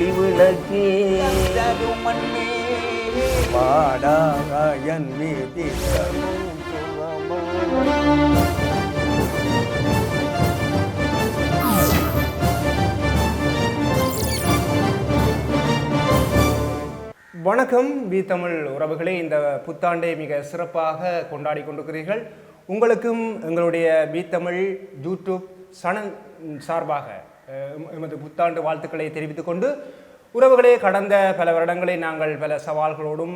ஒளி விளக்கே மண்ணே பாடாக என் மீதி வணக்கம் வி தமிழ் உறவுகளே, இந்த புத்தாண்டை மிக சிறப்பாக கொண்டாடி கொண்டிருக்கிறீர்கள். உங்களுக்கும் எங்களுடைய வி தமிழ் யூடியூப் சேனல் சார்பாக எமது புத்தாண்டு வாழ்த்துக்களை தெரிவித்துக் கொண்டு, உறவுகளே, கடந்த பல வருடங்களை நாங்கள் பல சவால்களோடும்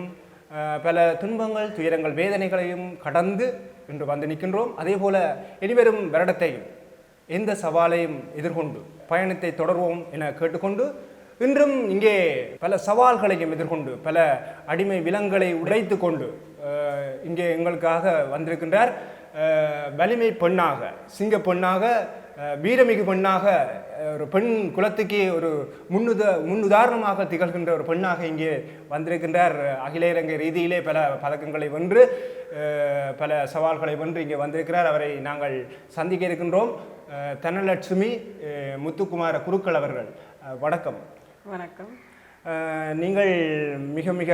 பல துன்பங்கள், துயரங்கள், வேதனைகளையும் கடந்து இன்று வந்து நிற்கின்றோம். அதே போல இனிவரும் வருடத்தையும் எந்த சவாலையும் எதிர்கொண்டு பயணத்தை தொடர்வோம் என கேட்டுக்கொண்டு, இன்றும் இங்கே பல சவால்களையும் எதிர்கொண்டு பல அடிமை விலங்குகளை உடைத்து கொண்டு இங்கே எங்களுக்காக வந்திருக்கின்றார். வலிமை பெண்ணாக, சிங்க பெண்ணாக, வீரமிகு பெண்ணாக, ஒரு பெண் குலத்துக்கு ஒரு முன்னுதாரணமாக திகழ்கின்ற ஒரு பெண்ணாக இங்கே வந்திருக்கின்றார். அகில இலங்கை ரீதியிலே பல பதக்கங்களை வென்று பல சவால்களை வென்று இங்கே வந்திருக்கிறார். அவரை நாங்கள் சந்திக்க இருக்கின்றோம். தனலட்சுமி முத்துக்குமார குருக்கள் அவர்கள், வணக்கம். வணக்கம். நீங்கள் மிக மிக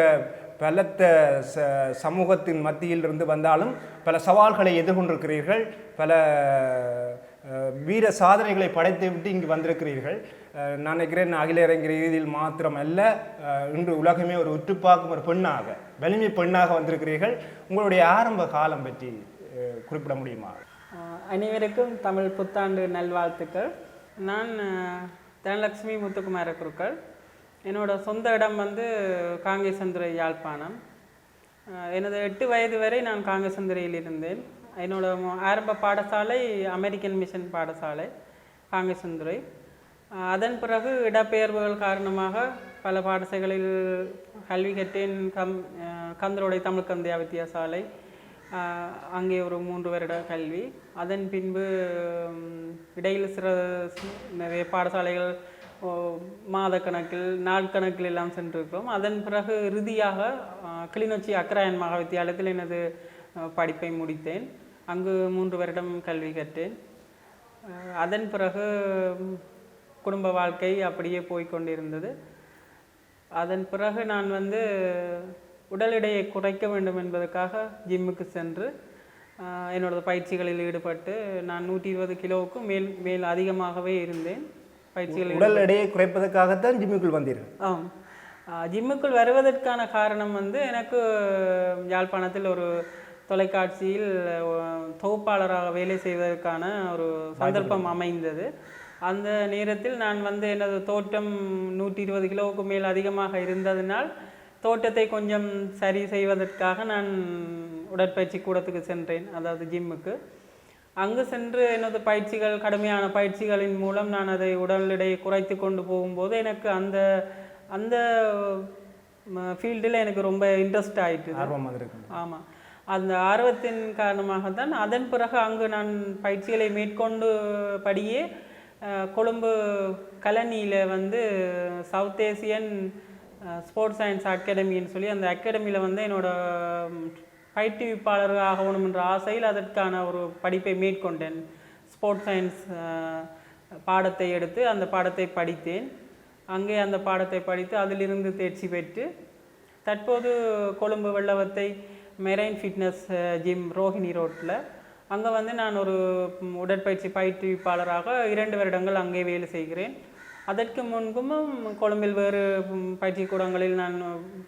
பலத்த சமூகத்தின் மத்தியில் இருந்து வந்தாலும் பல சவால்களை எதிர்கொண்டிருக்கிறீர்கள். பல வீர சாதனைகளை படைத்து விட்டு இங்கு வந்திருக்கிறீர்கள். நான் நினைக்கிறேன், அகில இலங்கை ரீதியில் மாத்திரம் அல்ல, இன்று உலகமே ஒரு உற்றுப்பாக்கும் ஒரு பெண்ணாக, வலிமை பெண்ணாக வந்திருக்கிறீர்கள். உங்களுடைய ஆரம்ப காலம் பற்றி குறிப்பிட முடியுமா? அனைவருக்கும் தமிழ் புத்தாண்டு நல்வாழ்த்துக்கள். நான் தனலட்சுமி முத்துக்குமார குருக்கள். என்னோட சொந்த இடம் காங்கேசந்துறை, யாழ்ப்பாணம். எனது 8 வயது வரை நான் காங்கேசந்துறையில் இருந்தேன். என்னோட ஆரம்ப பாடசாலை அமெரிக்கன் மிஷன் பாடசாலை காங்கேசந்துறை. அதன் பிறகு இடப்பெயர்வுகள் காரணமாக பல பாடசாலைகளில் கல்வி கற்றேன். கந்தரோடை தமிழ் கந்தையா வித்தியாசாலை, அங்கே ஒரு 3 வருட கல்வி. அதன் பின்பு இடையில் நிறைய பாடசாலைகள் மாதக்கணக்கில் நாட்கணக்கில் எல்லாம் சென்றிருக்கிறோம். அதன் பிறகு இறுதியாக கிளிநொச்சி அக்கராயன் மகா வித்தியாலயத்தில் எனது படிப்பை முடித்தேன். அங்கு 3 வருடம் கல்வி கற்றேன். அதன் பிறகு குடும்ப வாழ்க்கை அப்படியே போய்கொண்டிருந்தது. அதன் பிறகு நான் உடல் எடையை குறைக்க வேண்டும் என்பதற்காக ஜிம்முக்கு சென்று என்னோட பயிற்சிகளில் ஈடுபட்டு நான் 120 கிலோவுக்கும் மேல் அதிகமாகவே இருந்தேன். பயிற்சிகள் உடல் எடையை குறைப்பதற்காகத்தான் ஜிம்முக்குள் வந்தீர்கள்? ஆம். ஜிம்முக்குள் வருவதற்கான காரணம் எனக்கு யாழ்ப்பாணத்தில் ஒரு தொலைக்காட்சியில் தொகுப்பாளராக வேலை செய்வதற்கான ஒரு சந்தர்ப்பம் அமைந்தது. அந்த நேரத்தில் நான் எனது தோற்றம் 120 கிலோவுக்கு மேல் அதிகமாக இருந்ததினால் தோட்டத்தை கொஞ்சம் சரி செய்வதற்காக நான் உடற்பயிற்சி கூடத்துக்கு சென்றேன், அதாவது ஜிம்முக்கு. அங்கு சென்று எனது பயிற்சிகள், கடுமையான பயிற்சிகளின் மூலம் நான் அதை உடல் எடையை குறைத்து கொண்டு போகும்போது எனக்கு அந்த அந்த ஃபீல்டில் எனக்கு ரொம்ப இன்ட்ரெஸ்ட் ஆகிட்டு. ஆமாம், அந்த ஆர்வத்தின் காரணமாகத்தான் அதன் பிறகு அங்கு நான் பயிற்சிகளை மேற்கொண்டு படியே கொழும்பு கலனியில் சவுத் ஏசியன் ஸ்போர்ட்ஸ் சயின்ஸ் அகாடமின்னு சொல்லி அந்த அகாடமியில் என்னோட பயிற்றுவிப்பாளர் ஆகணும் என்ற ஆசையில் அதற்கான ஒரு படிப்பை மேற்கொண்டேன். ஸ்போர்ட்ஸ் சயின்ஸ் பாடத்தை எடுத்து அந்த பாடத்தை படித்தேன். அங்கே அந்த பாடத்தை படித்து அதிலிருந்து தேர்ச்சி பெற்று தற்போது Colombo Wellawatte marine fitness gym Rohini ரோட்டில் அங்கே நான் ஒரு உடற்பயிற்சி பயிற்றுவிப்பாளராக 2 வருடங்கள் அங்கே வேலை செய்கிறேன். அதற்கு முன்பும் கொழும்பில் வேறு பயிற்சி கூடங்களில் நான்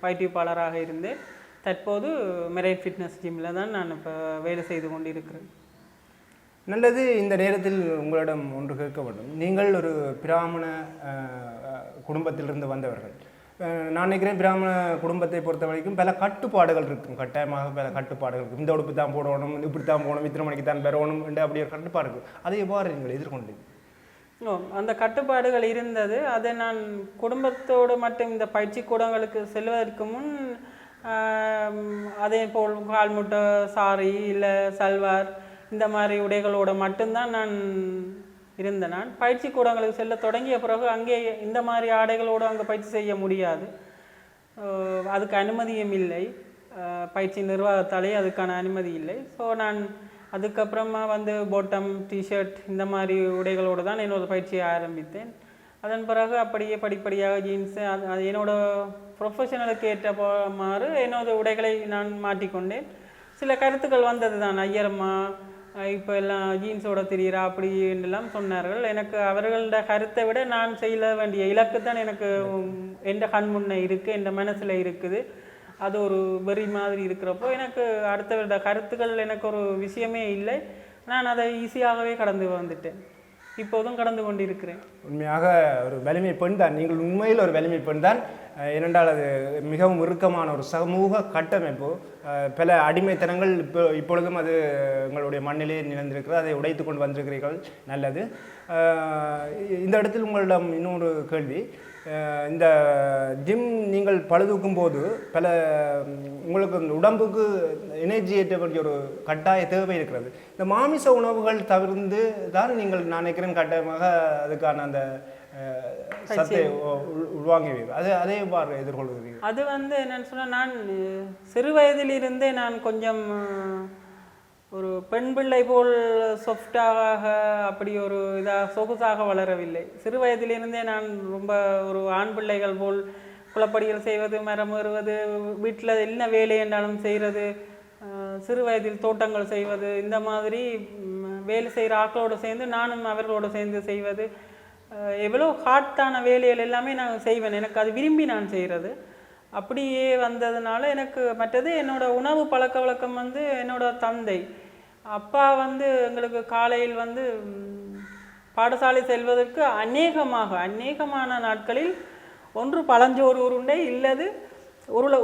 பயிற்றுவிப்பாளராக இருந்தேன். தற்போது மெரைன் ஃபிட்னஸ் ஜிம்மில் தான் நான் இப்போ வேலை செய்து கொண்டு இருக்கிறேன். நல்லது. இந்த நேரத்தில் உங்களிடம் ஒன்று கேட்க வேண்டும். நீங்கள் ஒரு பிராமண குடும்பத்திலிருந்து வந்தவர்கள். நான் நினைக்கிறேன், பிராமண குடும்பத்தை பொறுத்த வரைக்கும் பல கட்டுப்பாடுகள் இருக்கும். கட்டாயமாக பல கட்டுப்பாடுகள் இருக்கும். இந்த உடுப்பு தான் போடணும், இப்படி தான் போகணும், இத்தனை மணிக்கு தான் பெறணும் என்று அப்படி ஒரு கட்டுப்பாடு இருக்கும். அதை எவ்வாறு நீங்கள் எதிர்கொண்டீங்க? அந்த கட்டுப்பாடுகள் இருந்தது. அதை நான் குடும்பத்தோடு மட்டும் இந்த பயிற்சி கூடங்களுக்கு செல்வதற்கு முன் அதே போல் கால்முட்டை, சாரி இல்லை சல்வார் இந்த மாதிரி உடைகளோடு மட்டும்தான் நான் இருந்தேன். நான் பயிற்சி கூடங்களுக்கு செல்ல தொடங்கிய பிறகு அங்கே இந்த மாதிரி ஆடைகளோடு அங்கே பயிற்சி செய்ய முடியாது, அதுக்கு அனுமதியும் இல்லை. பயிற்சி நிர்வாகத்தாலே அதுக்கான அனுமதி இல்லை. ஸோ நான் அதுக்கப்புறமா பாட்டம், டிஷர்ட் இந்த மாதிரி உடைகளோடு தான் என்னோட பயிற்சியை ஆரம்பித்தேன். அதன் பிறகு அப்படியே படிப்படியாக ஜீன்ஸு அது என்னோட ப்ரொஃபஷனலுக்கு ஏற்ற மாறு என்னோட உடைகளை நான் மாற்றிக்கொண்டேன். சில கருத்துக்கள் வந்தது தான், ஐயரம்மா இப்போ எல்லாம் ஜீன்ஸோட தெரிகிறா அப்படின்னுலாம் சொன்னார்கள். எனக்கு அவர்களோட கருத்தை விட நான் செய்ய வேண்டிய இலக்கு தான் எனக்கு எந்த கண் முன்னே இருக்குது, எந்த மனசில் இருக்குது. அது ஒரு வெறி மாதிரி இருக்கிறப்போ எனக்கு அடுத்தவரோட கருத்துக்கள் எனக்கு ஒரு விஷயமே இல்லை. நான் அதை ஈஸியாகவே கடந்து வந்துட்டேன். இப்போதும் கடந்து கொண்டிருக்கிறேன். உண்மையாக ஒரு வலிமை பெண் தான் நீங்கள், உண்மையில் ஒரு வலிமை பெண் தான். ஏனென்றால் அது மிகவும் இறுக்கமான ஒரு சமூக கட்டமைப்பு. பல அடிமைத்தனங்கள் இப்பொழுதும் அது எங்களுடைய மண்ணிலே நிலந்திருக்கிறது. அதை உடைத்து கொண்டு வந்திருக்கிறீர்கள், நல்லது. இந்த இடத்தில் உங்களிடம் இன்னொரு கேள்வி. இந்த ஜிம் நீங்கள் பழுதுக்கும் போது பல உங்களுக்கு இந்த உடம்புக்கு எனர்ஜி ஏற்ற வேண்டிய ஒரு கட்டாய தேவை இருக்கிறது. இந்த மாமிச உணவுகள் தவிர்த்து தான் நீங்கள் நான் நினைக்கிறேன் கட்டாயமாக அதுக்கான அந்த சத்தை உள்வாங்குவீர்கள். அதே எவ்வாறு எதிர்கொள்கிறீர்கள்? அது என்னன்னு சொன்னால், நான் சிறு வயதிலிருந்தே நான் கொஞ்சம் ஒரு பெண் பிள்ளை போல் சாஃப்டாக அப்படி ஒரு இதாக சொகுசாக வளரவில்லை. சிறு வயதிலிருந்தே நான் ரொம்ப ஒரு ஆண் பிள்ளைகள் போல் குளப்படிகள் செய்வது, மரம் ஏறுவது, வீட்டில் என்ன வேலை என்றாலும் செய்கிறது, சிறு வயதில் தோட்டங்கள் செய்வது, இந்த மாதிரி வேலை செய்கிற ஆக்களோடு சேர்ந்து நானும் அவர்களோடு சேர்ந்து செய்வது, எவ்வளோ ஹார்ட்டான வேலைகள் எல்லாமே நான் செய்வேன். எனக்கு அது விரும்பி நான் செய்கிறது. அப்படியே வந்ததுனால எனக்கு மற்றது என்னோட உணவு பழக்க வழக்கம் என்னோட தந்தை அப்பா எங்களுக்கு காலையில் பாடசாலை செல்வதற்கு அநேகமான நாட்களில் ஒன்று பழஞ்சோறு உருண்டை இல்லது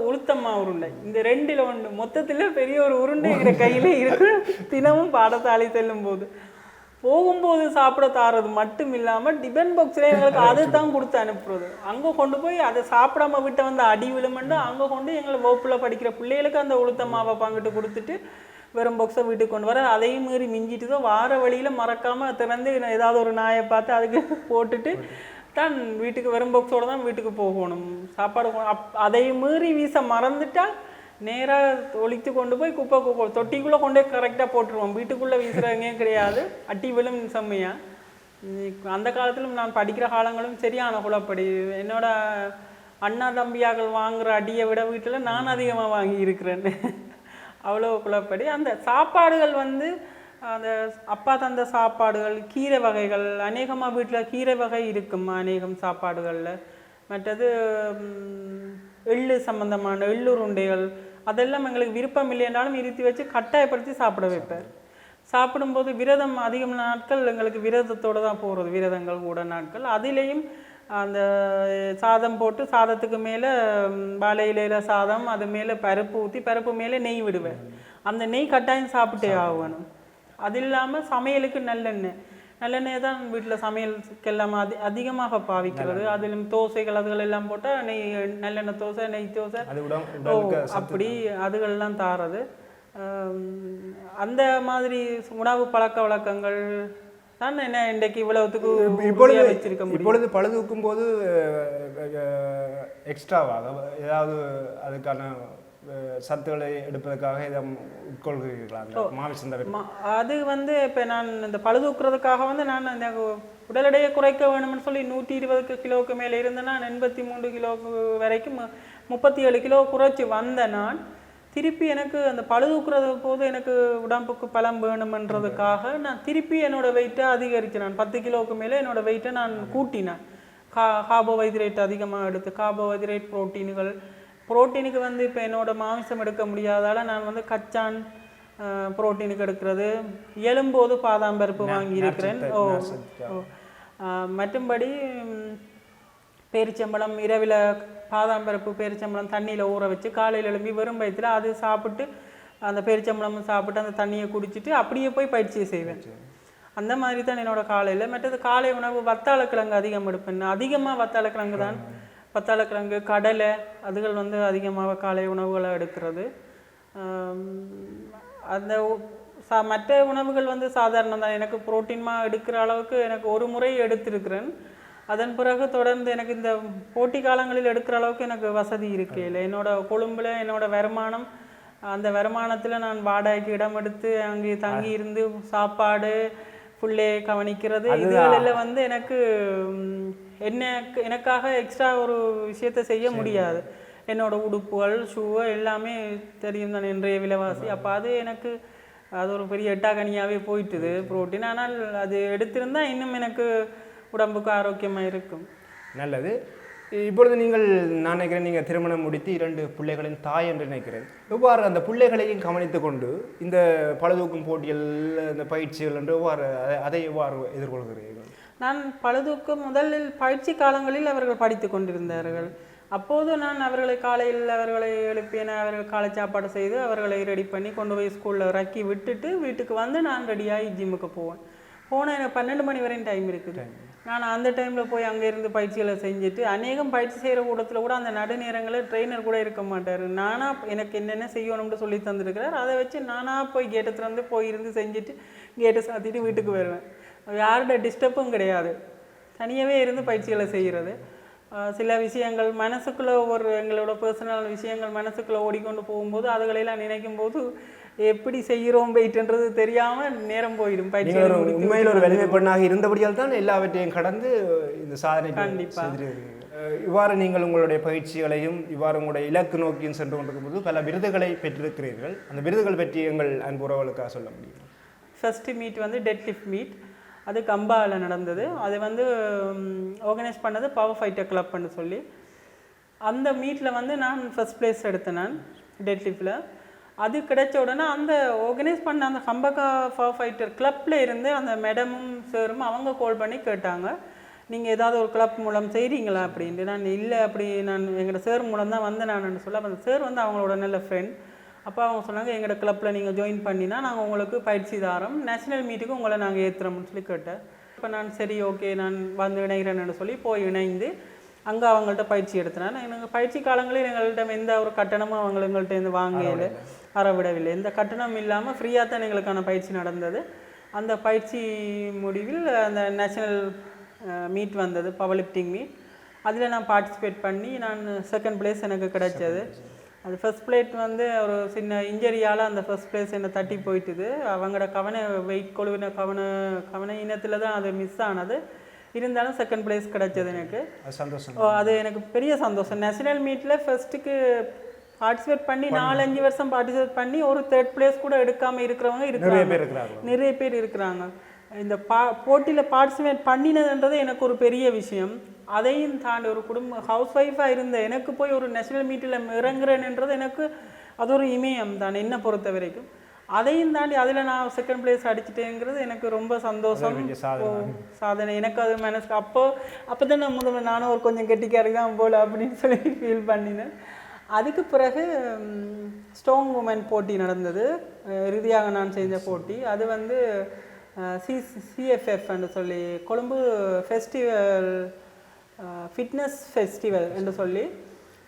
உளுத்தம்மா உருண்டை, இந்த ரெண்டில் ஒன்று, மொத்தத்தில் பெரிய ஒரு உருண்டை எங்கிற கையில் இருக்கு. தினமும் பாடசாலை செல்லும் போது போகும்போது சாப்பிட தாரது மட்டும் இல்லாமல் டிபன் பாக்ஸில் எங்களுக்கு அதை தான் கொடுத்து அனுப்புறது. அங்கே கொண்டு போய் அதை சாப்பிடாம விட்ட அடி விழுமெண்டு அங்கே கொண்டு எங்களை வகுப்பில் படிக்கிற பிள்ளைகளுக்கு அந்த உளுத்தம்மாவை பங்கிட்டு கொடுத்துட்டு வெறும் பாக்ஸை வீட்டுக்கு கொண்டு வர, அதையும் மீறி மிஞ்சிட்டு தான் வார வழியில் மறக்காமல் திறந்து ஏதாவது ஒரு நாயை பார்த்து அதுக்கு போட்டுட்டு தான் வீட்டுக்கு வெறும் பாக்ஸோடு தான் வீட்டுக்கு போகணும். சாப்பாடு அதையும் மீறி வீச மறந்துட்டால் நேராக ஒழித்து கொண்டு போய் குப்பை தொட்டிக்குள்ளே கொண்டே கரெக்டாக போட்டுருவோம். வீட்டுக்குள்ளே வீசுகிறவங்க கிடையாது, அட்டி விழும் செம்மையாக. அந்த காலத்திலும் நான் படிக்கிற காலங்களும் சரியான குளப்படி. என்னோட அண்ணா தம்பியாக்கள் வாங்குகிற அடியை விட வீட்டில் நான் அதிகமாக வாங்கி இருக்கிறேன். அவ்வளோ குளப்படி. அந்த சாப்பாடுகள் அந்த அப்பா தந்த சாப்பாடுகள், கீரை வகைகள், அநேகமாக வீட்டில் கீரை வகை இருக்கும் அநேகம் சாப்பாடுகளில். மற்றது எள்ளு சம்பந்தமான எள்ளுருண்டைகள், அதெல்லாம் எங்களுக்கு விருப்பம் இல்லைன்றாலும் இருத்தி வச்சு கட்டாயப்படுத்தி சாப்பிட வைப்பார். சாப்பிடும்போது விரதம் அதிகம் நாட்கள் எங்களுக்கு விரதத்தோடு தான் போகிறது, விரதங்கள் கூட நாட்கள். அதிலேயும் அந்த சாதம் போட்டு சாதத்துக்கு மேலே வாழை இலையில சாதம், அது மேலே பருப்பு ஊற்றி பருப்பு மேலே நெய் விடுவேன். அந்த நெய் கட்டாயம் சாப்பிட்டே ஆகணும். அது இல்லாமல் சமையலுக்கு நல்லெண்ணெய் தான் வீட்டில் சமையலுக்கெல்லாம் அதிகமாக பாவிக்கிறது. அதிலும் தோசைகள் அதுகள் எல்லாம் போட்டால் நல்லெண்ணெய் தோசை, நெய் தோசை, அப்படி அதுகள்லாம் தாரது. அந்த மாதிரி உணவு பழக்க வழக்கங்கள் தான் என்ன இன்றைக்கு இவ்வளவுத்துக்கு வச்சிருக்க முடியும். இப்பொழுது பழுதுக்கும் போது எக்ஸ்ட்ராவாக ஏதாவது அதுக்கான சத்துக்களை எடுப்பதற்காக இதை உட்கொள்கிறீர்களா? அது இப்போ நான் இந்த பழுதூக்குறதுக்காக நான் இந்த உடல் எடையை குறைக்க வேணும்னு சொல்லி 120 கிலோவுக்கு மேலே இருந்தேன். நான் 83 கிலோவுக்கு வரைக்கும் 37 கிலோ குறைச்சி வந்தேன். நான் திருப்பி எனக்கு அந்த பழுதூக்குறது போது எனக்கு உடம்புக்கு பலம் வேணுமென்றதுக்காக நான் திருப்பி என்னோடய வெயிட்டை அதிகரித்தேன். நான் 10 கிலோவுக்கு மேலே என்னோடய வெயிட்டை நான் கூட்டினேன். கார்போஹைட்ரேட் அதிகமாக எடுத்து, கார்போஹைட்ரேட் புரோட்டீனுக்கு இப்போ என்னோட மாமிசம் எடுக்க முடியாதால நான் கச்சான் புரோட்டீனுக்கு எடுக்கிறது, எழும்போது பாதாம் பருப்பு வாங்கியிருக்கிறேன். மற்றும்படி பேரிச்சம்பழம் இரவில் பாதாம் பருப்பு பேரிச்சம்பழம் தண்ணியில் ஊற வச்சு காலையில் எழும்பி வெறும் வயிற்றில் அது சாப்பிட்டு அந்த பேரிச்சம்பழம் சாப்பிட்டு அந்த தண்ணியை குடிச்சிட்டு அப்படியே போய் பயிற்சியை செய்வேன். அந்த மாதிரி தான் என்னோட காலையில். மற்றது காலை உணவு வத்தாளக்கிழங்கு அதிகம் எடுப்பேன். அதிகமாக வத்தாளக்கிழங்கு தான், வத்தாளக்கிழங்கு, கடலை, அதுகள் அதிகமாக காலை உணவுகளை எடுக்கிறது. அந்த மற்ற உணவுகள் சாதாரணம் தான். எனக்கு புரோட்டீன்மாக எடுக்கிற அளவுக்கு எனக்கு ஒரு முறை எடுத்திருக்கிறேன். அதன் பிறகு தொடர்ந்து எனக்கு இந்த போட்டி காலங்களில் எடுக்கிற அளவுக்கு எனக்கு வசதி இருக்கையில் என்னோட கொழும்பில் என்னோட வருமானம், அந்த வருமானத்தில் நான் வாடகைக்கு இடம் எடுத்து அங்கே தங்கி இருந்து சாப்பாடு ஃபுல்லே கவனிக்கிறது இதுகளில் வந்து எனக்கு எனக்காக எக்ஸ்ட்ரா ஒரு விஷயத்தை செய்ய முடியாது. என்னோட உடுப்புகள் ஷூவு எல்லாமே தெரியும் தான் இன்றைய விலைவாசி. அப்போ அது எனக்கு அது ஒரு பெரிய எட்டாக்கனியாகவே போயிட்டுது புரோட்டீன். ஆனால் அது எடுத்திருந்தா இன்னும் எனக்கு உடம்புக்கு ஆரோக்கியமாக இருக்கும். நல்லது. இப்பொழுது நான் நினைக்கிறேன் நீங்கள் திருமணம் முடித்து 2 பிள்ளைகளின் தாய் என்று நினைக்கிறேன். எவ்வாறு அந்த பிள்ளைகளையும் கவனித்து கொண்டு இந்த பளுதூக்கும் போட்டிகள் இந்த பயிற்சிகள் என்று அதை எவ்வாறு எதிர்கொள்கிறீர்கள்? நான் பளுதூக்கும் முதலில் பயிற்சி காலங்களில் அவர்கள் படித்து கொண்டிருந்தார்கள். அப்போது நான் அவர்களை காலையில் அவர்களை எழுப்பின, அவர்கள் காலை சாப்பாடு செய்து அவர்களை ரெடி பண்ணி கொண்டு போய் ஸ்கூலில் இறக்கி விட்டுட்டு வீட்டுக்கு வந்து நான் ரெடியாகி ஜிம்முக்கு போனேன். எனக்கு 12 மணி வரையும் டைம் இருக்குது. நான் அந்த டைமில் போய் அங்கே இருந்து பயிற்சிகளை செஞ்சுட்டு அநேகம் பயிற்சி செய்கிற கூடத்தில் கூட அந்த நடுநேரங்களில் ட்ரெயினர் கூட இருக்க மாட்டார். நானாக எனக்கு என்னென்ன செய்யணும்னு சொல்லி தந்துருக்கிறார். அதை வச்சு நானாக போய் கேட்டை திறந்து போயிருந்து செஞ்சுட்டு கேட்டை சாத்திட்டு வீட்டுக்கு வருவேன். யாரோட டிஸ்டர்பும் கிடையாது. தனியாகவே இருந்து பயிற்சிகளை செய்கிறது. சில விஷயங்கள் மனசுக்குள்ளே எங்களோட பர்சனல் விஷயங்கள் மனசுக்குள்ளே ஓடிக்கொண்டு போகும்போது அதுகளெல்லாம் நினைக்கும் போது எப்படி செய்கிறோம் போயிட்டுன்றது தெரியாமல் நேரம் போயிடும். உண்மையில் ஒரு வலிமை பெண்ணாக இருந்தபடியால் தான் எல்லாவற்றையும் கடந்து இந்த சாதனை கண்டிப்பாக. இவ்வாறு நீங்கள் உங்களுடைய பயிற்சிகளையும் இவ்வாறு உங்களுடைய இலக்கு நோக்கியும் சென்று கொண்டிருக்கும்போது பல விருதுகளை பெற்றிருக்கிறீர்கள். அந்த விருதுகள் பற்றி எங்கள் அன்புறவர்களுக்காக சொல்ல முடியும்? ஃபர்ஸ்ட் மீட் வந்து டெட் லிஃப்ட் மீட், அது கம்பாவில் நடந்தது. அது வந்து ஆர்கனைஸ் பண்ணது பவர் ஃபைட்டர் கிளப்னு சொல்லி. அந்த மீட்டில் வந்து நான் ஃபர்ஸ்ட் ப்ளேஸ் எடுத்தேன். நான் டெட் லிஃப்டில் அது கிடைச்ச உடனே அந்த ஆர்கனைஸ் பண்ண அந்த கம்பகா பவர் ஃபைட்டர் கிளப்பில் இருந்து அந்த மேடமும் சாரும் அவங்க கால் பண்ணி கேட்டாங்க, நீங்கள் ஏதாவது ஒரு கிளப் மூலம் செய்கிறீங்களா அப்படின்ட்டு. நான் இல்லை, அப்படி நான் எங்களோட சார் மூலம் தான் வந்தேன் நான் சொல்ல. அந்த சார் வந்து அவங்களோட நல்ல ஃப்ரெண்ட். அப்போ அவங்க சொன்னாங்க, எங்களோட கிளப்பில் நீங்கள் ஜாயின் பண்ணினா நாங்கள் உங்களுக்கு பயிற்சி தாரோம், நேஷனல் மீட்டுக்கு உங்களை நாங்கள் ஏற்றுறோம்னு சொல்லி கேட்டேன். இப்போ நான் சரி ஓகே நான் வந்து இணைகிறேன்னு சொல்லி போய் இணைந்து அங்கே அவங்கள்ட்ட பயிற்சி எடுத்தேன். எனக்கு பயிற்சி காலங்களில் எங்கள்கிட்ட எந்த ஒரு கட்டணமும் எங்கள்கிட்ட இருந்து வாங்கல, அறவிடவில்லை. எந்த கட்டணம் இல்லாமல் ஃப்ரீயாக தான் எங்களுக்கான பயிற்சி நடந்தது. அந்த பயிற்சி முடிவில் அந்த நேஷனல் மீட் வந்தது, பவர் லிஃப்டிங் மீட். அதில் நான் பார்ட்டிசிபேட் பண்ணி நான் செகண்ட் ப்ளேஸ் எனக்கு கிடைச்சது. அது ஃபர்ஸ்ட் பிளேட் வந்து ஒரு சின்ன இன்ஜரியால் அந்த ஃபர்ஸ்ட் பிளேஸ் என்னை தட்டி போயிட்டுது. அவங்களோட வெயிட் கொழுவின கவன இனத்தில் தான் அது மிஸ் ஆனது. இருந்தாலும் செகண்ட் ப்ளேஸ் கிடைச்சது எனக்கு. சந்தோஷம். அது எனக்கு பெரிய சந்தோஷம். நேஷனல் மீட்டில் ஃபர்ஸ்ட்டுக்கு பார்ட்டிசிபேட் பண்ணி 4-5 வருஷம் பார்ட்டிசிபேட் பண்ணி ஒரு தேர்ட் பிளேஸ் கூட எடுக்காமல் இருக்கிறவங்க நிறைய பேர் இருக்கிறாங்க. இந்த போட்டியில் பார்ட்டிசிபேட் பண்ணினதுன்றது எனக்கு ஒரு பெரிய விஷயம். அதையும் தாண்டி ஒரு ஹவுஸ் ஒய்ஃபாக இருந்த எனக்கு போய் ஒரு நேஷனல் மீட்டில் இறங்குறேன்ன்றது எனக்கு அது ஒரு இமயம் தான் என்னை பொறுத்த வரைக்கும். அதையும் தாண்டி அதில் நான் செகண்ட் பிளேஸ் அடிச்சிட்டேங்கிறது எனக்கு ரொம்ப சந்தோஷம், சாதனை. எனக்கு அது மனசுக்கு அப்போ தான் நானும் ஒரு கொஞ்சம் கெட்டிக்காரி தான் போல அப்படின்னு சொல்லி ஃபீல் பண்ணினேன். அதுக்கு பிறகு ஸ்ட்ராங் உமன் போட்டி நடந்தது, இறுதியாக நான் செஞ்ச போட்டி. அது வந்து CFF சொல்லி கொழும்பு ஃபெஸ்டிவல் ஃபிட்னஸ் ஃபெஸ்டிவல் என்று சொல்லி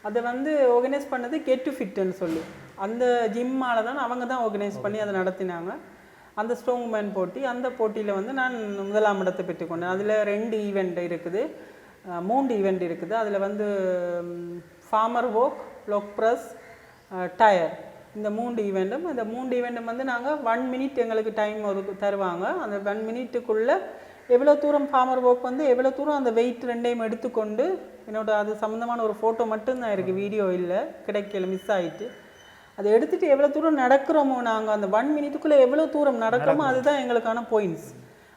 அதை வந்து ஆர்கனைஸ் பண்ணது கெட் டு ஃபிட்னு சொல்லி அந்த ஜிம்மால் தான் அவங்க தான் ஆர்கனைஸ் பண்ணி அதை நடத்தினாங்க. அந்த ஸ்ட்ராங் உமன் போட்டி, அந்த போட்டியில் வந்து நான் முதலாம் இடத்தை பெற்றுக்கொண்டேன். அதில் 2 ஈவெண்ட் இருக்குது, 3 ஈவெண்ட் இருக்குது. அதில் வந்து farmer walk, log press, tyre, இந்த 3 ஈவெண்ட்டும். அந்த 3 ஈவெண்ட்டும் வந்து நாங்கள் 1 மினிட் எங்களுக்கு டைம் தருவாங்க. அந்த 1 மினிட்டுக்குள்ளே எவ்வளோ தூரம் ஃபார்மர் வாக் வந்து எவ்வளோ தூரம் அந்த வெயிட் 2ஐயும் எடுத்துக்கொண்டு என்னோட அது சம்மந்தமான ஒரு ஃபோட்டோ மட்டும்தான் இருக்குது, வீடியோ இல்லை, கிடைக்கல, மிஸ் ஆகிட்டு. அதை எடுத்துகிட்டு எவ்வளோ தூரம் நடக்கிறோமோ நாங்கள் அந்த 1 மினிட்டுக்குள்ளே எவ்வளோ தூரம் நடக்கிறோமோ அதுதான் எங்களுக்கான பாயிண்ட்ஸ்.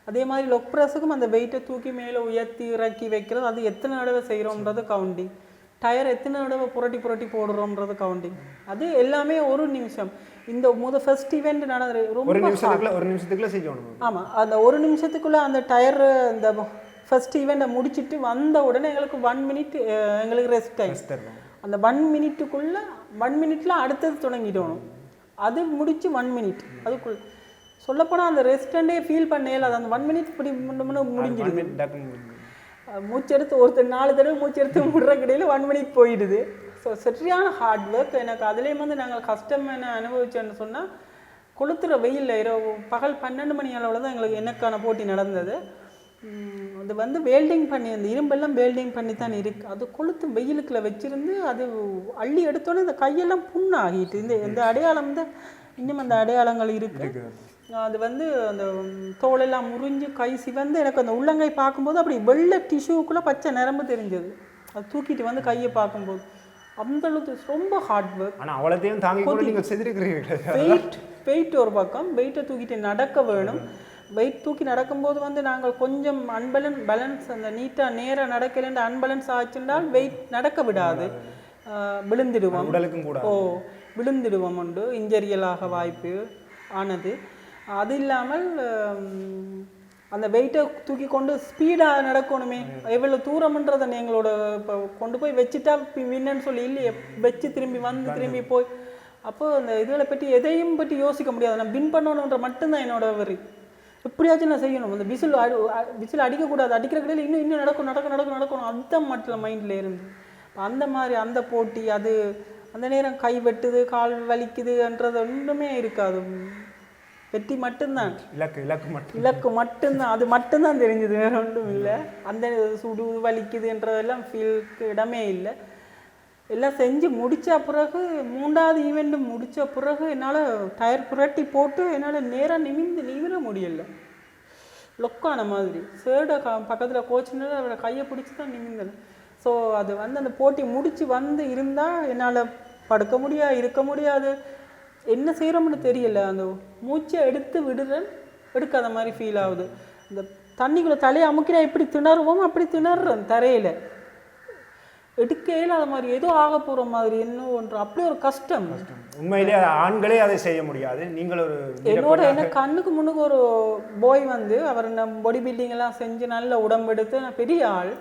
அதே மாதிரி லொக் ப்ரெஸ்ஸுக்கும் அந்த வெயிட்டை தூக்கி மேலே உயர்த்தி இறக்கி வைக்கிறது, அது எத்தனை தடவை செய்கிறோன்றது கவுண்டிங். டயர் எத்தனை தடவை புரட்டி போடுறோன்றது கவுண்டிங். அது எல்லாமே ஒரு நிமிஷம். இந்த ஃபர்ஸ்ட் ஈவெண்ட் நடந்தது ஒரு நிமிஷத்துக்குள்ள செய்யணும். ஆமாம், அந்த ஒரு நிமிஷத்துக்குள்ளே அந்த டயர் இந்த ஃபர்ஸ்ட் ஈவெண்ட்டை முடிச்சுட்டு வந்த உடனே எங்களுக்கு 1 மினிட் எங்களுக்கு ரெஸ்ட் டைம். அந்த 1 மினிட்டுக்குள்ளே 1 மினிட்ல அடுத்தது தொடங்கிடணும். அது முடிச்சு 1 மினிட் அதுக்குள்ள சொல்லப்போனால் அந்த ரெஸ்டண்டே ஃபீல் பண்ணல. அது அந்த 1 மினிட் இப்படி முடிஞ்சிடுது. மூச்செடுத்து ஒருத்தர் 4 தடவை மூச்செடுத்து விடுற கடையில் 1 மினிட் போயிடுது. ஸோ சரியான ஹார்ட் ஒர்க். எனக்கு அதுலேயும் வந்து நாங்கள் கஷ்டம் என்ன அனுபவிச்சோன்னு சொன்னால், கொளுத்துற வெயிலில் இரவு பகல் 12 மணி அளவில் தான் எனக்கான போட்டி நடந்தது. அது வந்து வெல்டிங் பண்ணி அந்த இரும்பெல்லாம் வெல்டிங் பண்ணி தான் இருக்குது. அது கொளுத்து வெயிலுக்குள்ள வச்சுருந்து அது அள்ளி எடுத்தோன்னே இந்த கையெல்லாம் புண்ணாகிட்டு இந்த அடையாளம் தான் இன்னும் அந்த அடையாளங்கள் இருக்குது. அது வந்து அந்த தோலெல்லாம் முறிஞ்சு கை சிவந்து எனக்கு அந்த உள்ளங்கை பார்க்கும்போது அப்படி வெள்ளை டிஷ்யூக்குள்ளே பச்சை நிரம்பு தெரிஞ்சது. அது தூக்கிட்டு வந்து கையை பார்க்கும்போது அந்த அளவுக்கு ரொம்ப ஹார்ட் ஒர்க். ஆனால் அவ்வளோத்தையும் தாங்கி கூட நீங்கள் செஞ்சுருக்கிறீர்கள். வெயிட் ஒரு பக்கம், வெயிட்டை தூக்கிட்டு நடக்க வேணும். வெயிட் தூக்கி நடக்கும்போது வந்து நாங்கள் கொஞ்சம் பேலன்ஸ் அந்த நீட்டாக நேராக நடக்கலன்னு அன்பேலன்ஸ் ஆச்சுன்றால் வெயிட் நடக்க விடாது, விழுந்துடுவோம். உடலுக்கும் கூட விழுந்துடுவோம் உண்டு, இன்ஜரியலாக வாய்ப்பு ஆனது. அது இல்லாமல் அந்த வெயிட்டை தூக்கி கொண்டு ஸ்பீடாக நடக்கணுமே, எவ்வளோ தூரம்ன்றதை எங்களோட இப்போ கொண்டு போய் வச்சுட்டா வின்னு சொல்லி இல்லையே, வச்சு திரும்பி போய் அப்போ அந்த இதுகளை பற்றி எதையும் பற்றி யோசிக்க முடியாது. நான் வின் பண்ணணுன்ற மட்டும்தான் என்னோட வரி. எப்படியாச்சும் நான் செய்யணும், அந்த விசில் அடிக்கக்கூடாது, அடிக்கிற கடையில் இன்னும் நடக்கணும் அதுதான் மட்டும் மைண்டில் இருந்து. அந்த மாதிரி அந்த போட்டி அது அந்த நேரம் கை வெட்டுது கால் வலிக்குதுன்றது ஒன்றுமே இருக்காது. வெற்றி மட்டும்தான், இலக்கு மட்டும்தான், அது மட்டும்தான் தெரிஞ்சது, வேற ஒன்றும் இல்லை. அந்த சுடு வலிக்குதுன்றதெல்லாம் ஃபீலுக்கு இடமே இல்லை. எல்லாம் செஞ்சு முடித்த பிறகு 3வது ஈவெண்ட்டு முடித்த பிறகு என்னால் டயர் புரட்டி போட்டு என்னால் நேராக நிமிர முடியலை. லொக்கான மாதிரி சேடை பக்கத்தில் கோச்சினால அவரை கையை பிடிச்சி தான் நிமிந்தேன். ஸோ அது வந்து அந்த போட்டி முடித்து வந்து இருந்தால் என்னால் படுக்க முடியாது, இருக்க முடியாது, என்ன செய்கிறோம்னு தெரியல. அந்த மூச்சை எடுக்காத மாதிரி ஃபீல் ஆகுது. இந்த தண்ணிக்குள்ளே தலையை அமுக்கினா எப்படி திணறுவோம் அப்படி திணறுறேன் தரையில், எடுக்க இயலாத மாதிரி ஏதோ ஆக போகிற மாதிரி என்ன ஒன்று, அப்படி ஒரு கஷ்டம். உண்மையிலே ஆண்களே அதை செய்ய முடியாது. நீங்கள் ஒரு என்ன கண்ணுக்கு முன்னுக்கு ஒரு பாய் வந்து அவர் பாடி பில்டிங் எல்லாம் செஞ்சு நல்ல உடம்பெடுத்து பெரிய ஆள்,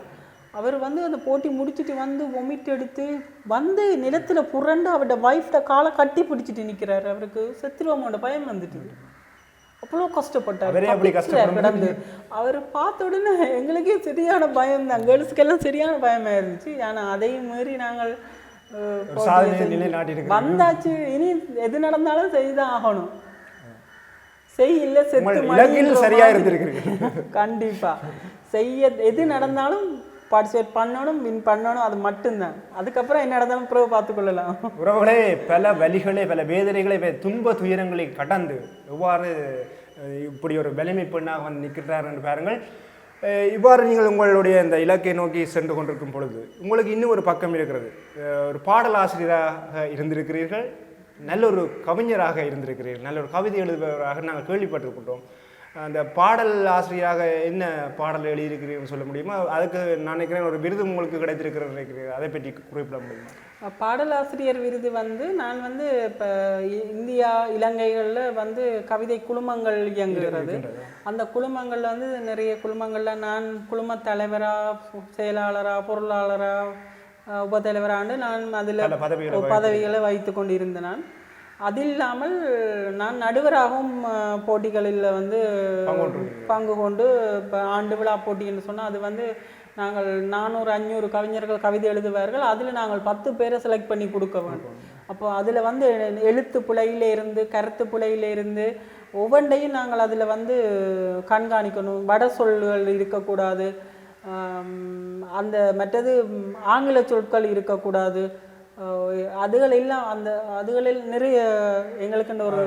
அவர் வந்து அந்த போட்டி முடிச்சுட்டு வந்து வொமிட் எடுத்து வந்து நிலத்தில் புரண்டு அவரோட வைஃப்ட காலை கட்டி பிடிச்சிட்டு நிற்கிறாரு. அவருக்கு செத்துருவோமோட பயம் வந்துட்டு அவ்வளோ கஷ்டப்பட்டார் கிடந்து. அவர் பார்த்த உடனே எங்களுக்கே சரியான பயம் தான், கேர்ள்ஸுக்கெல்லாம் சரியான பயமாக இருந்துச்சு. ஆனால் அதையும் மீறி நாங்கள் வந்தாச்சு, இனி எது நடந்தாலும் செய்துதான் ஆகணும், செய்யல செத்து சரியா இருந்திருக்கு. கண்டிப்பா எது நடந்தாலும் பார்ட்டிசிபேட் பண்ணணும், வின் பண்ணணும், அது மட்டும்தான். அதுக்கப்புறம் என்ன நடந்தாலும் பிறகு பார்த்துக்கொள்ளலாம். உறவுகளே, பல வலிகளே பல வேதனைகளை துன்ப துயரங்களை கடந்து எவ்வாறு இப்படி ஒரு வலிமை பெண்ணாக வந்து நிற்கிறார் என்று பாருங்கள். இவ்வாறு நீங்கள் உங்களுடைய இந்த இலக்கை நோக்கி சென்று கொண்டிருக்கும் பொழுது உங்களுக்கு இன்னும் ஒரு பக்கம் இருக்கிறது. ஒரு பாடலாசிரியராக இருந்திருக்கிறீர்கள், நல்ல ஒரு கவிஞராக இருந்திருக்கிறீர்கள், நல்ல ஒரு கவிதை எழுதுபவராக நாங்கள் கேள்விப்பட்டிருக்கின்றோம். அந்த பாடல் ஆசிரியராக என்ன பாடல் எழுதியிருக்கிறீங்கன்னு சொல்ல முடியுமா? அதுக்கு நான் நினைக்கிறேன் ஒரு விருது உங்களுக்கு கிடைத்திருக்கிறது நினைக்கிறேன், அதை பற்றி குறிப்பிட முடியுமா? பாடலாசிரியர் விருது வந்து நான் வந்து இப்போ இந்தியா இலங்கைகளில் வந்து கவிதை குழுமங்கள் இயங்குகிறது. அந்த குழுமங்களில் வந்து நிறைய குழுமங்களில் நான் குழும தலைவராக, செயலாளராக, பொருளாளராக, உபத்தலைவராக நான் அதில் பதவிகளை வைத்து கொண்டு இருந்தேன். நான் அது இல்லாமல் நான் நடுவராகவும் போட்டிகளில் வந்து பங்கு கொண்டு இப்போ ஆண்டு விழா போட்டி என்று சொன்னால் அது வந்து நாங்கள் 400-500 கவிஞர்கள் கவிதை எழுதுவார்கள், அதில் நாங்கள் 10 பேரை செலக்ட் பண்ணி கொடுக்க வேண்டும். அப்போ அதில் வந்து எழுத்து பிழையிலேருந்து கருத்து பிழையிலேருந்து ஒவ்வொன்றையும் நாங்கள் அதில் வந்து கண்காணிக்கணும். வட சொல்கள் இருக்கக்கூடாது, அந்த மற்றது ஆங்கில சொற்கள் இருக்கக்கூடாது, அதுகளெல்லாம் அதுகளில் நிறைய எங்களுக்குன்ற ஒரு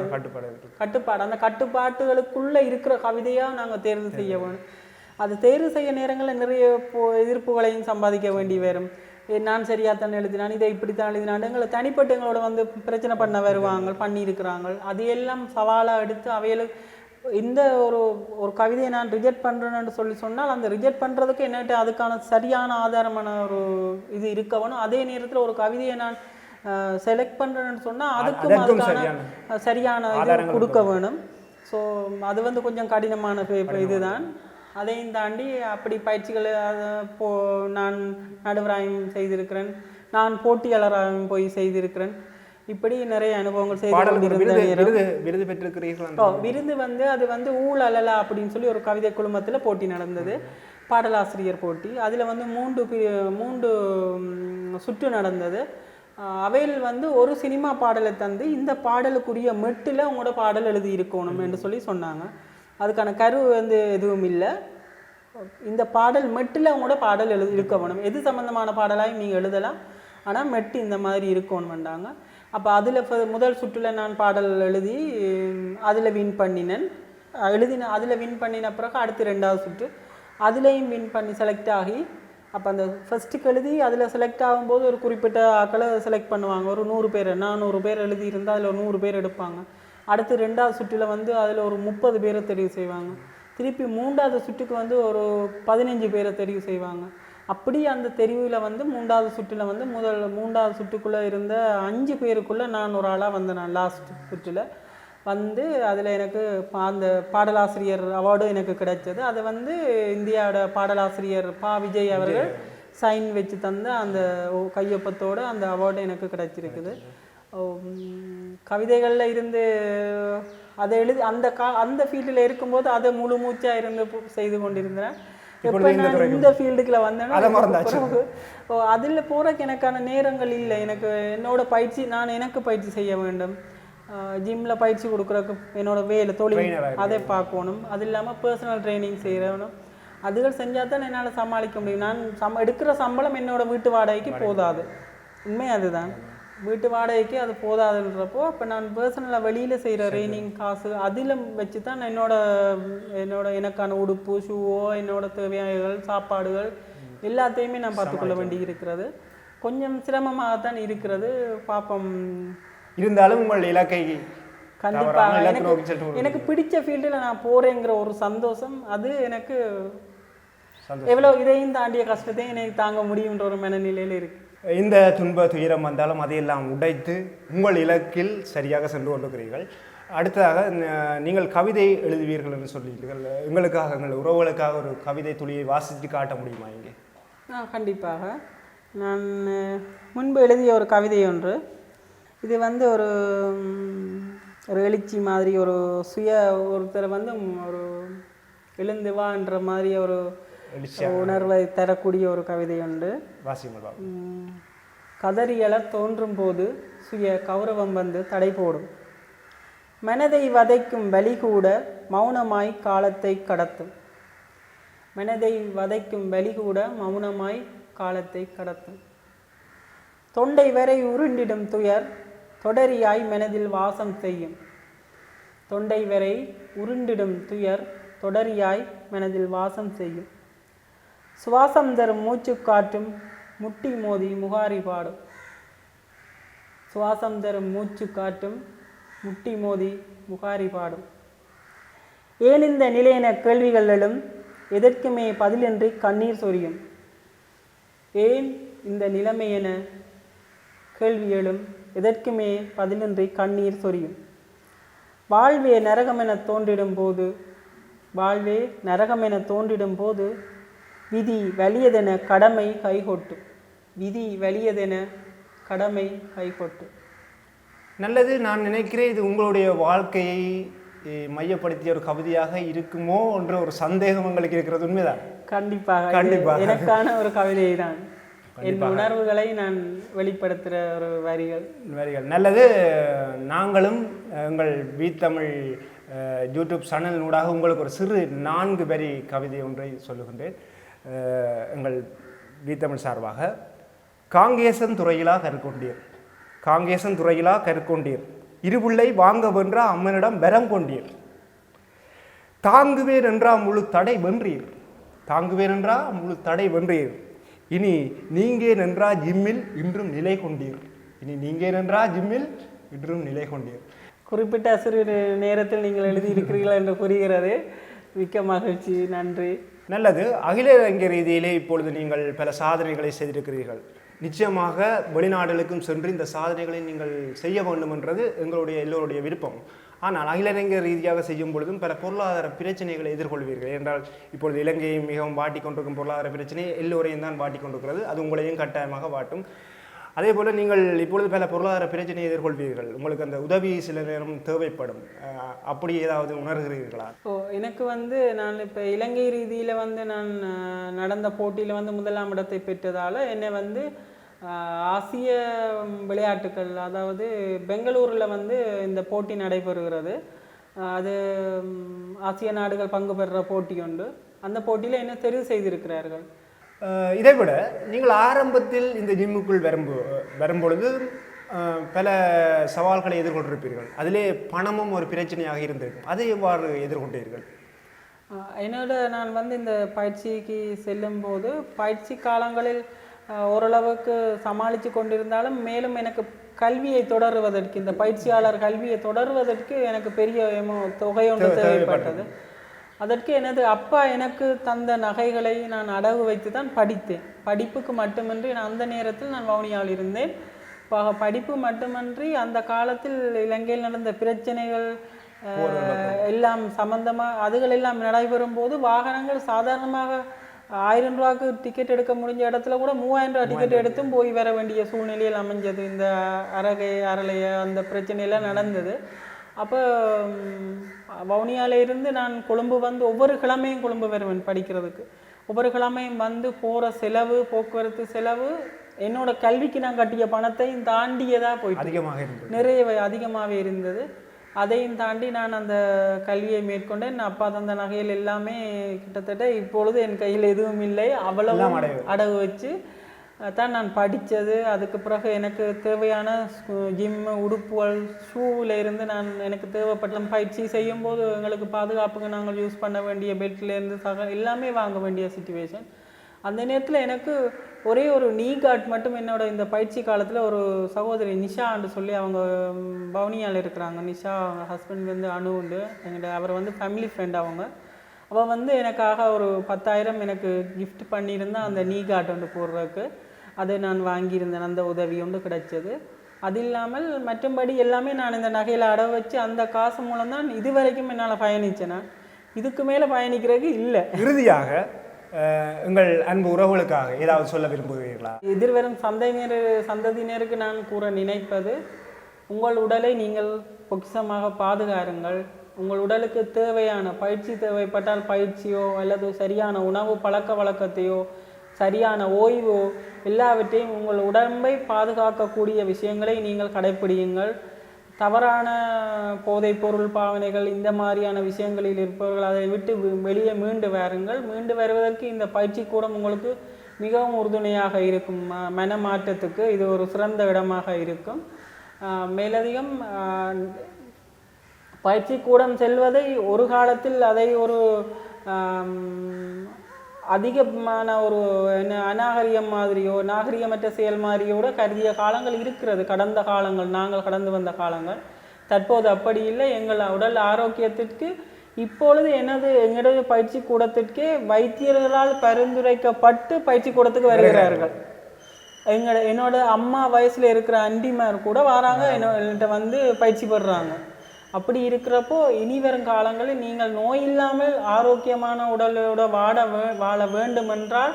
கட்டுப்பாடு, அந்த கட்டுப்பாட்டுகளுக்குள்ளே இருக்கிற கவிதையாக நாங்கள் தேர்வு செய்ய வேணும். அது தேர்வு செய்ய நேரங்களில் நிறைய எதிர்ப்புகளையும் சம்பாதிக்க வேண்டி வரும். நான் சரியாத்தான் எழுதினான், இதை இப்படித்தான் எழுதினான், எங்களை தனிப்பட்டு எங்களோட வந்து பிரச்சனை பண்ண வருவாங்க, பண்ணியிருக்கிறாங்க. அது எல்லாம் சவாலாக எடுத்து அவைகளுக்கு இந்த ஒரு கவிதையை நான் ரிஜெக்ட் பண்ணுறேன்னு சொன்னால் அந்த ரிஜெக்ட் பண்ணுறதுக்கு என்னட்டு அதுக்கான சரியான ஆதாரமான ஒரு இது இருக்க வேணும். அதே நேரத்தில் ஒரு கவிதையை நான் செலக்ட் பண்ணுறேன்னு சொன்னால் அதுக்கும் அதுக்கான சரியான இது கொடுக்க வேணும். ஸோ அது வந்து கொஞ்சம் கடினமான இதுதான். அதையும் தாண்டி அப்படி பயிற்சிகளை நான் நடுவராயும் செய்திருக்கிறேன், நான் போட்டியாளராகவும் போய் செய்திருக்கிறேன். இப்படி நிறைய அனுபவங்கள் விருது பெற்றிருக்கிறீர்கள். விருது வந்து அது வந்து ஊழலா அப்படின்னு சொல்லி ஒரு கவிதை குழுமத்தில் போட்டி நடந்தது, பாடலாசிரியர் போட்டி. அதில் வந்து 3 சுற்று நடந்தது. அவையில் வந்து ஒரு சினிமா பாடலை தந்து இந்த பாடலுக்குரிய மெட்டில் உங்களோட பாடல் எழுதி இருக்கணும் என்று சொல்லி சொன்னாங்க. அதுக்கான கரு வந்து எதுவும் இல்லை, இந்த பாடல் மெட்டில் உங்களோட பாடல் இருக்க வேணும், எது சம்மந்தமான பாடலாயும் நீங்கள் எழுதலாம், ஆனால் மெட்டு இந்த மாதிரி இருக்கணும் வேண்டாங்க. அப்போ அதில் முதல் சுற்றில் நான் பாடல் எழுதி அதில் வின் பண்ணினேன். அதில் வின் பண்ணின பிறகு அடுத்து 2வது சுற்று அதுலேயும் வின் பண்ணி செலக்ட் ஆகி, அப்போ அந்த ஃபஸ்ட்டுக்கு எழுதி அதில் செலக்ட் ஆகும்போது ஒரு குறிப்பிட்ட ஆக்களை செலக்ட் பண்ணுவாங்க. ஒரு 100 பேர் 400 பேர் எழுதி இருந்தால் அதில் ஒரு 100 பேர் எடுப்பாங்க. அடுத்து 2வது சுற்றில் வந்து அதில் ஒரு 30 பேரை தெரிவு செய்வாங்க. திருப்பி 3வது சுற்றுக்கு வந்து ஒரு 15 பேரை தெரிவு செய்வாங்க. அப்படி அந்த தெரிவில் வந்து 3வது சுற்றில் வந்து 3வது சுற்றுக்குள்ளே இருந்த 5 பேருக்குள்ளே நான் ஒரு ஆளாக வந்தேன். நான் லாஸ்ட் சுற்றில் வந்து அதில் எனக்கு அந்த பாடலாசிரியர் அவார்டும் எனக்கு கிடைச்சது. அது வந்து இந்தியாவோட பாடலாசிரியர் பா விஜய் அவர்கள் சைன் வச்சு தந்த அந்த கையொப்பத்தோடு அந்த அவார்டு எனக்கு கிடைச்சிருக்குது. கவிதைகளில் இருந்து அதை எழுதி அந்த ஃபீல்டில் இருக்கும்போது அதை முழு மூச்சாக இருந்து செய்து கொண்டிருந்தேன். எப்போ நான் இந்த ஃபீல்டுக்குள்ள வந்தேன்னா அதில் போகிறக்கு எனக்கான நேரங்கள் இல்லை. என்னோட பயிற்சி எனக்கு பயிற்சி செய்ய வேண்டும். ஜிம்மில் பயிற்சி கொடுக்குறக்கு என்னோட வேலை தொழில் அதை பார்க்கணும். அது இல்லாமல் பர்சனல் ட்ரைனிங் செய்யணும். அதுகள் செஞ்சால் தான் என்னால் சமாளிக்க முடியும். நான் எடுக்கிற சம்பளம் என்னோட வீட்டு வாடகைக்கு போதாது. உண்மை அதுதான், வீட்டு வாடகைக்கு அது போதாதுன்றப்போ அப்போ நான் பர்சனலாக வெளியில் செய்கிற ட்ரைனிங் காசு அதில் வச்சு தான் என்னோட எனக்கான உடுப்பு ஷூவோ என்னோட தேவையானகள் சாப்பாடுகள் எல்லாத்தையுமே நான் பார்த்துக்கொள்ள வேண்டி இருக்கிறது. கொஞ்சம் சிரமமாகத்தான் இருக்கிறது. பார்ப்போம். இருந்தாலும் உங்கள் இலக்கை கண்டிப்பாக எனக்கு பிடிச்ச ஃபீல்டில் நான் போகிறேங்கிற ஒரு சந்தோஷம், அது எனக்கு எவ்வளோ இதையும் தாண்டிய கஷ்டத்தையும் எனக்கு தாங்க முடியுன்ற ஒரு மனநிலையில் இருக்கு. இந்த துன்ப துயரம் வந்தாலும் அதையெல்லாம் உடைத்து உங்கள் இலக்கில் சரியாக சென்று கொண்டிருக்கிறீர்கள். அடுத்ததாக நீங்கள் கவிதை எழுதுவீர்கள் என்று சொல்லிட்டீர்கள். எங்களுக்காக எங்கள் உறவுகளுக்காக ஒரு கவிதை துளியை வாசித்து காட்ட முடியுமா இங்கே? கண்டிப்பாக. நான் முன்பு எழுதிய ஒரு கவிதை ஒன்று. இது வந்து ஒரு எழுச்சி மாதிரி ஒருத்தர் வந்து ஒரு எழுந்து வான்ற மாதிரி ஒரு உணர்வை தரக்கூடிய ஒரு கவிதை உண்டு. கதறியல தோன்றும் போது சுய கௌரவம் வந்து தடை போடும். மனதை வதைக்கும் வலி கூட மௌனமாய் காலத்தை கடத்தும். மனதை வதைக்கும் வலி கூட மௌனமாய் காலத்தை கடத்தும். தொண்டை வரை உருண்டிடும் துயர் தொடரியாய் மனதில் வாசம் செய்யும். தொண்டை வரை உருண்டிடும் துயர் தொடரியாய் மனதில் வாசம் செய்யும். சுவாசம் தரும் மூச்சு காற்றும் முட்டி மோதி முகாரி பாடும். சுவாசம் தரும் மூச்சு காற்றும் முட்டி மோதி முகாரி பாடும். ஏன் இந்த நிலையென கேள்விகளிலும் எதற்குமே பதிலின்றி கண்ணீர் சொரியும். ஏன் இந்த நிலைமை என கேள்விகளும் எதற்குமே பதிலின்றி கண்ணீர் சொரியும். வாழ்வே நரகமென தோன்றிடும் போது விதி வலியதென கடமை கைகொட்டும். விதி வலியதென கடமை கைகொட்டும். நல்லது. நான் நினைக்கிறேன் இது உங்களுடைய வாழ்க்கையை மையப்படுத்திய ஒரு கவிதையாக இருக்குமோ என்ற ஒரு சந்தேகம் உங்களுக்கு இருக்கிறது. உண்மைதான். கண்டிப்பாக எனக்கான ஒரு கவிதை தான். என் உணர்வுகளை நான் வெளிப்படுத்துகிற ஒரு வரிகள். நல்லது. நாங்களும் எங்கள் வீத்தமிழ் யூடியூப் சேனலினூடாக உங்களுக்கு ஒரு சிறு 4 வரி கவிதை ஒன்றை சொல்லுகின்றேன். எங்கள் வீத்தமிழ் சார்பாக. காங்கேசன் துறையிலா கற்கொண்டீர் இருபுள்ளை வாங்க வென்ற அம்மனிடம் வரம் கொண்டீர். தாங்குவேன் என்றா முழு தடை வென்றீர். இனி நீங்கே நின்றா ஜிம்மில் இன்றும் நிலை கொண்டீர். குறிப்பிட்ட சிறு நேரத்தில் நீங்கள் எழுதியிருக்கிறீர்கள் என்று புரிகிறது. மிக்க மகிழ்ச்சி. நன்றி. நல்லது. அகில இலங்கை ரீதியிலே இப்பொழுது நீங்கள் பல சாதனைகளை செய்திருக்கிறீர்கள். நிச்சயமாக வெளிநாடுகளுக்கும் சென்று இந்த சாதனைகளை நீங்கள் செய்ய வேண்டும் என்றது எல்லோருடைய விருப்பம். ஆனால் அகில இலங்கை ரீதியாக செய்யும் பொழுதும் பல பொருளாதார பிரச்சனைகளை எதிர்கொள்வீர்கள். என்றால் இப்பொழுது இலங்கையை மிகவும் வாட்டிக்கொண்டிருக்கும் பொருளாதார பிரச்சனை எல்லோரையும் தான் வாட்டிக்கொண்டிருக்கிறது. அது உங்களையும் கட்டாயமாக வாட்டும். அதே போல் நீங்கள் இப்பொழுது பல பொருளாதார பிரச்சனையை எதிர்கொள்வீர்கள். உங்களுக்கு அந்த உதவி சில நேரம் தேவைப்படும். அப்படி ஏதாவது உணர்கிறீர்களா? எனக்கு வந்து நான் இப்போ இலங்கை ரீதியில் வந்து நான் நடந்த போட்டியில் வந்து 1ஆம் இடத்தை பெற்றதால் என்னை வந்து ஆசிய விளையாட்டுக்கள், அதாவது பெங்களூரில் வந்து இந்த போட்டி நடைபெறுகிறது. அது ஆசிய நாடுகள் பங்கு பெறுற போட்டி உண்டு. அந்த போட்டியில் என்ன தெரிவு செய்திருக்கிறார்கள். இதைவிட நீங்கள் ஆரம்பத்தில் இந்த ஜிம்முக்குள் வரும்பொழுது பல சவால்களை எதிர்கொண்டிருப்பீர்கள். அதிலே பணமும் ஒரு பிரச்சனையாக இருந்திருக்கும். அதை எவ்வாறு எதிர்கொண்டீர்கள்? நான் வந்து இந்த பயிற்சிக்கு செல்லும்போது பயிற்சி காலங்களில் ஓரளவுக்கு சமாளித்து கொண்டிருந்தாலும் மேலும் எனக்கு கல்வியை தொடருவதற்கு, இந்த பயிற்சியாளர் கல்வியை தொடருவதற்கு எனக்கு பெரிய தொகை ஒன்று தேவைப்பட்டது. அதற்கு எனது அப்பா எனக்கு தந்த நகைகளை நான் அடகு வைத்து தான் படித்தேன். படிப்புக்கு மட்டுமின்றி நான் அந்த நேரத்தில் நான் வவுனியாவில் இருந்தேன். படிப்பு மட்டுமன்றி அந்த காலத்தில் இலங்கையில் நடந்த பிரச்சனைகள் எல்லாம் சம்பந்தமாக அதுகளெல்லாம் நடைபெறும் போது வாகனங்கள் சாதாரணமாக 1000 ரூபாய்க்கு டிக்கெட் எடுக்க முடிஞ்ச இடத்துல கூட 3000 ரூபா டிக்கெட் எடுத்தும் போய் வர வேண்டிய சூழ்நிலையில் அமைஞ்சது. இந்த அரளைய அந்த பிரச்சனையெல்லாம் நடந்தது. அப்போ வவுனியாவில் இருந்து நான் கொழும்பு வந்து ஒவ்வொரு கிழமையும் கொழும்பு வருவேன் படிக்கிறதுக்கு. ஒவ்வொரு கிழமையும் வந்து போகிற செலவு, போக்குவரத்து செலவு, என்னோட கல்விக்கு நான் கட்டிய பணத்தையும் தாண்டியதாக போயிட்டு நிறைய அதிகமாகவே இருந்தது. அதையும் தாண்டி நான் அந்த கல்வியை மேற்கொண்டேன். அப்பா தந்த நகைகள் எல்லாமே கிட்டத்தட்ட இப்பொழுது என் கையில் எதுவும் இல்லை. அவ்வளவு அடகு வச்சு தான் நான் படித்தது. அதுக்கு பிறகு எனக்கு தேவையான ஜிம்மு, உடுப்புகள், ஷூவில் இருந்து எனக்கு தேவைப்பட்ட பயிற்சி செய்யும்போது எங்களுக்கு பாதுகாப்புக்கு நாங்கள் யூஸ் பண்ண வேண்டிய பெல்ட்லேருந்து எல்லாமே வாங்க வேண்டிய சிச்சுவேஷன். அந்த நேரத்தில் எனக்கு ஒரே ஒரு நீ கார்ட் மட்டும் என்னோட இந்த பயிற்சி காலத்தில் ஒரு சகோதரி நிஷான்னு சொல்லி அவங்க வவுனியாவில் இருக்கிறாங்க. நிஷா அவங்க ஹஸ்பண்ட் வந்து அணு உண்டு, அவர் வந்து ஃபேமிலி ஃப்ரெண்ட். அவள் வந்து எனக்காக ஒரு 10,000 எனக்கு கிஃப்ட் பண்ணியிருந்தேன் அந்த நீ கார்ட் ஒன்று போடுறதுக்கு. அதை நான் வாங்கியிருந்தேன். அந்த உதவி ஒன்று கிடைச்சது. அது இல்லாமல் மற்றபடி எல்லாமே நான் இந்த நகையில் அடை வச்சு அந்த காசு மூலம் தான் இது வரைக்கும் என்னால் பயணித்தேன். இதுக்கு மேலே பயணிக்கிறதுக்கு இல்லை. இறுதியாக உங்கள் அன்பு உறவுகளுக்காக ஏதாவது சொல்ல விரும்புகிறீர்களா? எதிர்வரும் சந்ததியினருக்கு நான் கூற நினைப்பது, உங்கள் உடலை நீங்கள் பொக்கிஷமாக பாதுகாருங்கள். உங்கள் உடலுக்கு தேவையான பயிற்சி தேவைப்பட்டால் பயிற்சியோ அல்லது சரியான உணவு பழக்க வழக்கத்தையோ சரியான ஓய்வோ எல்லாவற்றையும் உங்கள் உடம்பை பாதுகாக்கக்கூடிய விஷயங்களை நீங்கள் கடைப்பிடியுங்கள். தவறான போதைப் பொருள் பாவனைகள் இந்த மாதிரியான விஷயங்களில் இருப்பவர்கள் அதை விட்டு வெளியே மீண்டு வாருங்கள். மீண்டு வருவதற்கு இந்த பயிற்சி கூடம் உங்களுக்கு மிகவும் உறுதுணையாக இருக்கும். மன மாற்றத்துக்கு இது ஒரு சிறந்த இடமாக இருக்கும். மேலதிகம் பயிற்சி கூடம் செல்வதை ஒரு காலத்தில் அதை ஒரு அதிகமான ஒரு அநாகரிகம் மாதிரியோ நாகரிகமற்ற செயல் மாதிரியோட கருதிய காலங்கள் இருக்கிறது. கடந்த காலங்கள், நாங்கள் கடந்து வந்த காலங்கள். தற்போது அப்படி இல்லை. எங்கள் உடல் ஆரோக்கியத்திற்கு இப்பொழுது எங்களது பயிற்சி கூடத்திற்கே வைத்தியர்களால் பரிந்துரைக்கப்பட்டு பயிற்சி கூடத்துக்கு வருகிறார்கள். என்னோட அம்மா வயசுல இருக்கிற அண்டிமார் கூட வராங்க, என்கிட்ட வந்து பயிற்சி பெறுறாங்க. அப்படி இருக்கிறப்போ இனி வரும் காலங்களில் நீங்கள் நோய் இல்லாமல் ஆரோக்கியமான உடலோட வாழ வேண்டுமென்றால்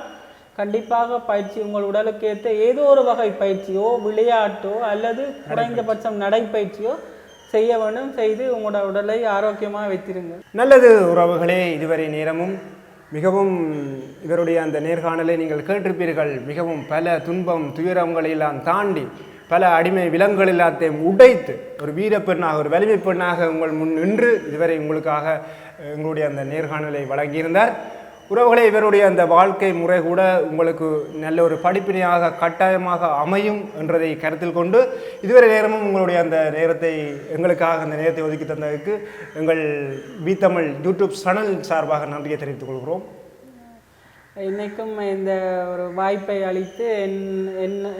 கண்டிப்பாக பயிற்சி உங்கள் உடலுக்கு ஏற்ற ஏதோ ஒரு வகை பயிற்சியோ விளையாட்டோ அல்லது குறைந்தபட்சம் நடைப்பயிற்சியோ செய்ய வேண்டும். செய்து உங்களோட உடலை ஆரோக்கியமாக வைத்திருங்க. நல்லது உறவுகளே, இதுவரை நேரமும் மிகவும் இவருடைய அந்த நேர்காணலை நீங்கள் கேட்டிருப்பீர்கள். மிகவும் பல துன்பம் துயரங்களெல்லாம் தாண்டி பல அடிமை விலங்குகள் எல்லாத்தையும் உடைத்து ஒரு வீரப்பெண்ணாக ஒரு வலிமை பெண்ணாக உங்கள் முன் நின்று இதுவரை உங்களுக்காக எங்களுடைய அந்த நேர்காணலை வழங்கியிருந்தார். உறவுகளே, இவருடைய அந்த வாழ்க்கை முறை கூட உங்களுக்கு நல்ல ஒரு படிப்பினையாக கட்டாயமாக அமையும் என்றதை கருத்தில் கொண்டு இதுவரை நேரமும் உங்களுடைய அந்த நேரத்தை எங்களுக்காக அந்த நேரத்தை ஒதுக்கி தந்ததுக்கு எங்கள் தமிழ் யூடியூப் சேனல் சார்பாக நன்றியை தெரிவித்துக் கொள்கிறோம். இன்றைக்கும் இந்த ஒரு வாய்ப்பை அளித்து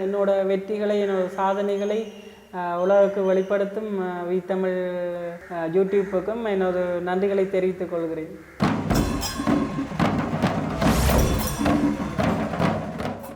என்னோட வெற்றிகளை என்னோட சாதனைகளை உலகுக்கு வெளிப்படுத்தும் தமிழ் யூடியூப்புக்கும் என்னோட நன்றிகளை தெரிவித்துக் கொள்கிறேன்.